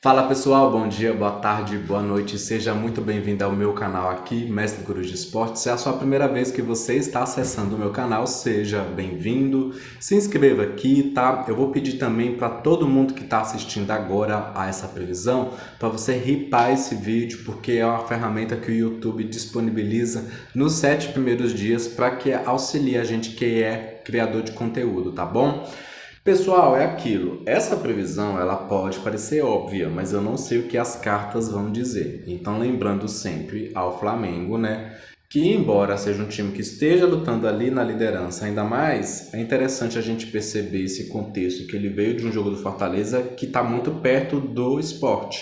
Fala pessoal, bom dia, boa tarde, boa noite, seja muito bem-vindo ao meu canal aqui, Mestre Guru de Esportes. Se é a sua primeira vez que você está acessando o meu canal, seja bem-vindo, se inscreva aqui, tá? Eu vou pedir também para todo mundo que está assistindo agora a essa previsão, para você ripar esse vídeo, porque é uma ferramenta que o YouTube disponibiliza nos 7 primeiros dias para que auxilie a gente que é criador de conteúdo, tá bom? Pessoal, é aquilo. Essa previsão ela pode parecer óbvia, mas eu não sei o que as cartas vão dizer. Então, lembrando sempre ao Flamengo, né, que embora seja um time que esteja lutando ali na liderança, ainda mais é interessante a gente perceber esse contexto que ele veio de um jogo do Fortaleza que está muito perto do Sport.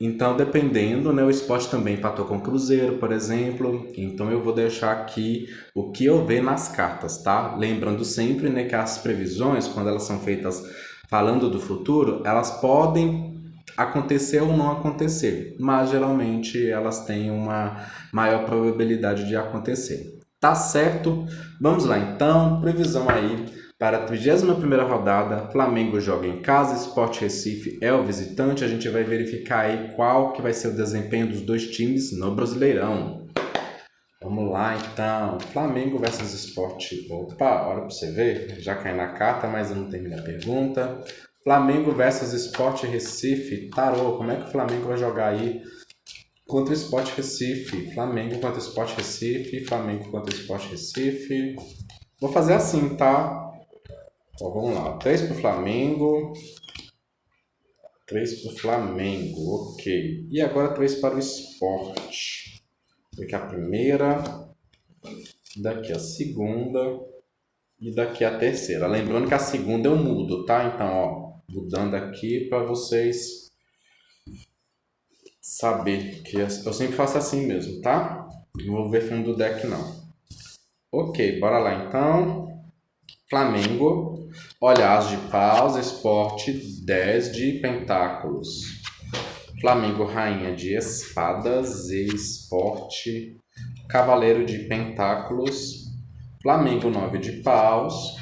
Então, dependendo, né, o Sport também empatou com o Cruzeiro, por exemplo. Então, eu vou deixar aqui o que eu vejo nas cartas, tá? Lembrando sempre, né, que as previsões, quando elas são feitas falando do futuro, elas podem acontecer ou não acontecer, mas geralmente elas têm uma maior probabilidade de acontecer. Tá certo? Vamos lá então, previsão aí para a 31ª rodada, Flamengo joga em casa, Sport Recife é o visitante. A gente vai verificar aí qual que vai ser o desempenho dos dois times no Brasileirão. Vamos lá então, Flamengo versus Sport. Opa, hora para você ver, já cai na carta, mas eu não terminei a pergunta. Flamengo versus Sport Recife. Tarô, como é que o Flamengo vai jogar aí contra o Sport Recife? Flamengo contra o Sport Recife, Flamengo contra o Sport Recife. Vou fazer assim, tá? Ó, vamos lá, 3 para o Flamengo, 3 para o Flamengo, ok. E agora 3 para o Sport. Daqui a primeira, daqui a segunda e daqui a terceira. Lembrando que a segunda eu mudo, tá? Então, ó, mudando aqui para vocês saber que eu sempre faço assim mesmo, tá? Não vou ver fundo do deck não. Ok, bora lá então. Flamengo, olha, as de paus, Sport, 10 de pentáculos. Flamengo, rainha de espadas e Sport, cavaleiro de pentáculos. Flamengo, 9 de paus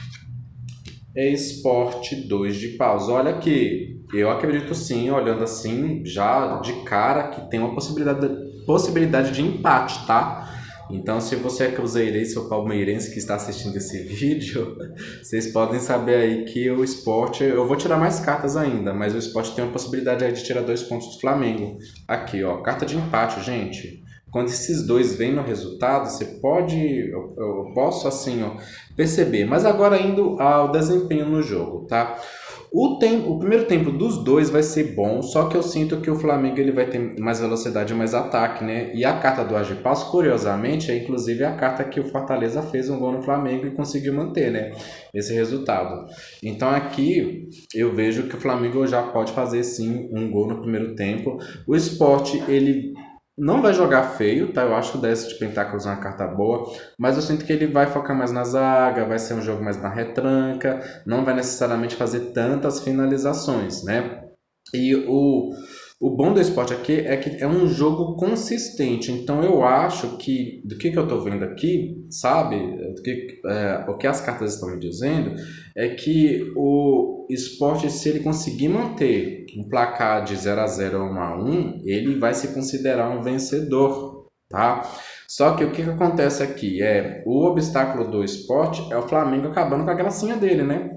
e Sport, 2 de paus. Olha aqui, eu acredito sim, olhando assim, já de cara, que tem uma possibilidade de empate, tá? Então, se você é cruzeirense ou palmeirense que está assistindo esse vídeo, vocês podem saber aí que o Sport, eu vou tirar mais cartas ainda, mas o Sport tem uma possibilidade aí de tirar 2 pontos do Flamengo. Aqui, ó, carta de empate, gente. Quando esses dois vêm no resultado, você pode, eu posso assim, ó, perceber. Mas agora indo ao desempenho no jogo, tá? O primeiro tempo dos dois vai ser bom, só que eu sinto que o Flamengo ele vai ter mais velocidade e mais ataque, né? E a carta do Agipaz, curiosamente, é inclusive a carta que o Fortaleza fez um gol no Flamengo e conseguiu manter, né? Esse resultado. Então aqui eu vejo que o Flamengo já pode fazer sim um gol no primeiro tempo. O Sport, ele não vai jogar feio, tá? Eu acho que o 10 de Pentáculos é uma carta boa, mas eu sinto que ele vai focar mais na zaga, vai ser um jogo mais na retranca, não vai necessariamente fazer tantas finalizações, né? E o bom do esporte aqui é que é um jogo consistente, então eu acho que, do que eu tô vendo aqui, sabe, o que as cartas estão me dizendo, é que o esporte, se ele conseguir manter um placar de 0-0 ou 1-1, ele vai se considerar um vencedor, tá? Só que o que acontece aqui é, o obstáculo do esporte é o Flamengo acabando com a gracinha dele, né?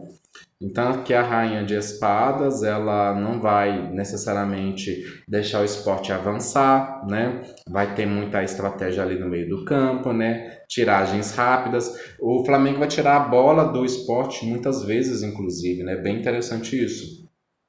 Então, aqui a rainha de espadas, ela não vai necessariamente deixar o esporte avançar, né? Vai ter muita estratégia ali no meio do campo, né? Tiragens rápidas. O Flamengo vai tirar a bola do esporte muitas vezes, inclusive, né? Bem interessante isso.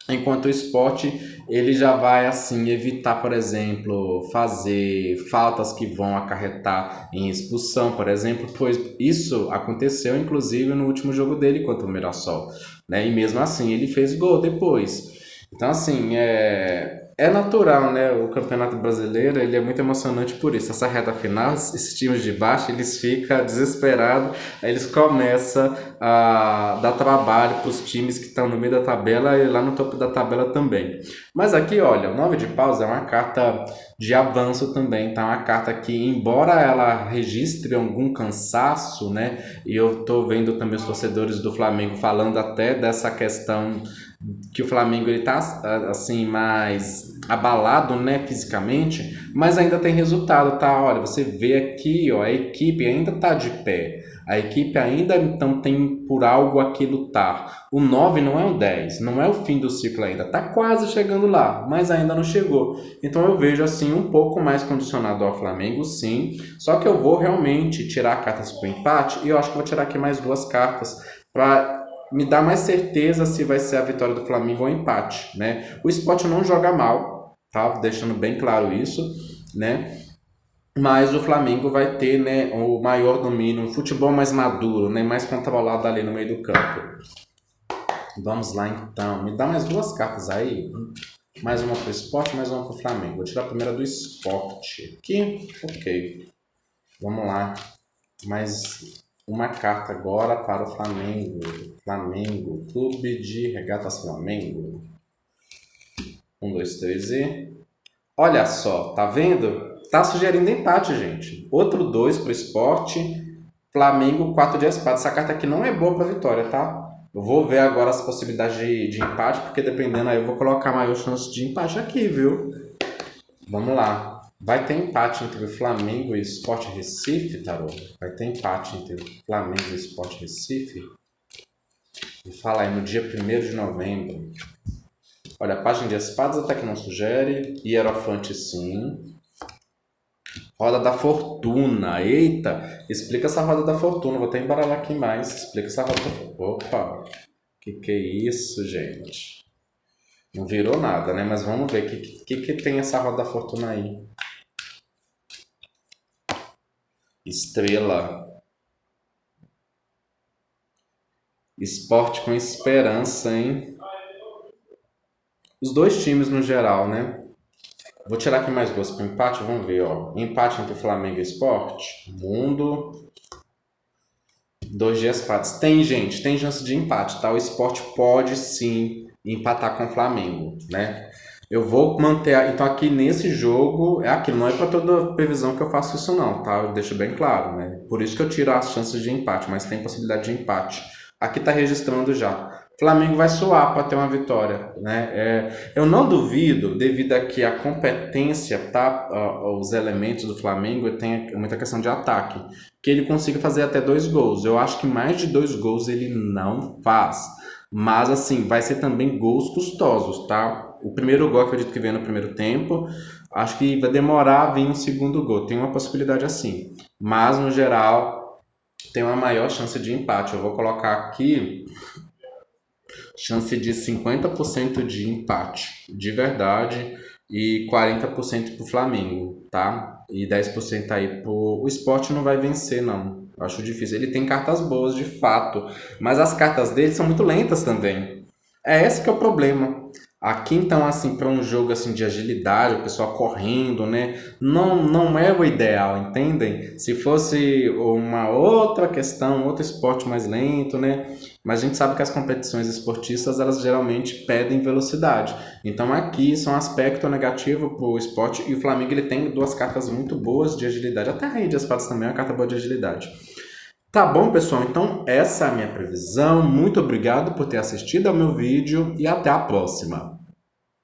Enquanto o esporte, ele já vai assim evitar, por exemplo, fazer faltas que vão acarretar em expulsão, por exemplo, pois isso aconteceu inclusive no último jogo dele contra o Mirassol, né? E mesmo assim ele fez gol depois. Então assim, é natural, né? O Campeonato Brasileiro, ele é muito emocionante por isso. Essa reta final, esses times de baixo, eles ficam desesperados, aí eles começam a dar trabalho para os times que estão no meio da tabela e lá no topo da tabela também. Mas aqui, olha, o 9 de paus é uma carta de avanço também, tá? Uma carta que, embora ela registre algum cansaço, né? E eu tô vendo também os torcedores do Flamengo falando até dessa questão que o Flamengo ele tá assim mais abalado, né, fisicamente, mas ainda tem resultado, tá? Olha, você vê aqui, ó, a equipe ainda tá de pé. A equipe ainda então tem por algo a que lutar. O 9 não é um 10, não é o fim do ciclo ainda, tá quase chegando lá, mas ainda não chegou. Então eu vejo assim um pouco mais condicionado ao Flamengo, sim. Só que eu vou realmente tirar cartas para o empate e eu acho que vou tirar aqui mais duas cartas para me dar mais certeza se vai ser a vitória do Flamengo ou empate, né? O Sport não joga mal, tá? Deixando bem claro isso, né? Mas o Flamengo vai ter, né, o maior domínio, um futebol mais maduro, né, mais controlado ali no meio do campo. Vamos lá então. Me dá mais duas cartas aí. Mais uma para o Sport, mais uma para o Flamengo. Vou tirar a primeira do Sport. Aqui, ok. Vamos lá. Mais uma carta agora para o Flamengo. Flamengo, Clube de Regatas Flamengo. 1, 2, 3 e... Olha só, tá vendo? Tá sugerindo empate, gente. Outro 2 pro Sport. Flamengo, 4 de espada. Essa carta aqui não é boa pra vitória, tá? Eu vou ver agora as possibilidades de empate, porque dependendo aí eu vou colocar maior chance de empate aqui, viu? Vamos lá. Vai ter empate entre o Flamengo e o Sport Recife, Tarô? Vai ter empate entre o Flamengo e o Sport Recife? Me fala aí, no dia 1º de novembro. Olha, a página de espadas até que não sugere. Hierofante sim. Roda da Fortuna. Eita, explica essa roda da Fortuna. Vou até embaralhar aqui mais. Explica essa roda da Fortuna. Opa, que é isso, gente? Não virou nada, né? Mas vamos ver. Que tem essa roda da Fortuna aí? Estrela. Esporte com esperança, hein? Os dois times no geral, né? Vou tirar aqui mais duas para o empate, vamos ver, ó. Empate entre Flamengo e Sport. Mundo. 2 de espadas. Tem, gente, tem chance de empate, tá? O Sport pode sim empatar com o Flamengo, né? Eu vou manter. Então, aqui nesse jogo, é aquilo, não é para toda previsão que eu faço isso, não, tá? Eu deixo bem claro, né? Por isso que eu tiro as chances de empate, mas tem possibilidade de empate. Aqui tá registrando já. Flamengo vai suar para ter uma vitória, né? Eu não duvido, devido a que a competência, tá? Os elementos do Flamengo tem muita questão de ataque, que ele consiga fazer até 2 gols. Eu acho que mais de 2 gols ele não faz. Mas, assim, vai ser também gols custosos, tá? O primeiro gol, acredito que vem no primeiro tempo. Acho que vai demorar a vir um segundo gol. Tem uma possibilidade assim. Mas, no geral, tem uma maior chance de empate. Eu vou colocar aqui chance de 50% de empate, de verdade, e 40% pro Flamengo, tá? E 10% aí pro... O Sport não vai vencer, não. Eu acho difícil. Ele tem cartas boas, de fato, mas as cartas dele são muito lentas também. É esse que é o problema. Aqui, então, assim, para um jogo assim de agilidade, o pessoal correndo, né? Não é o ideal, entendem? Se fosse uma outra questão, outro esporte mais lento, né? Mas a gente sabe que as competições esportistas, elas geralmente pedem velocidade. Então aqui isso é um aspecto negativo para o esporte. E o Flamengo ele tem 2 cartas muito boas de agilidade. Até a Rainha de Espadas também é uma carta boa de agilidade. Tá bom, pessoal? Então essa é a minha previsão. Muito obrigado por ter assistido ao meu vídeo e até a próxima.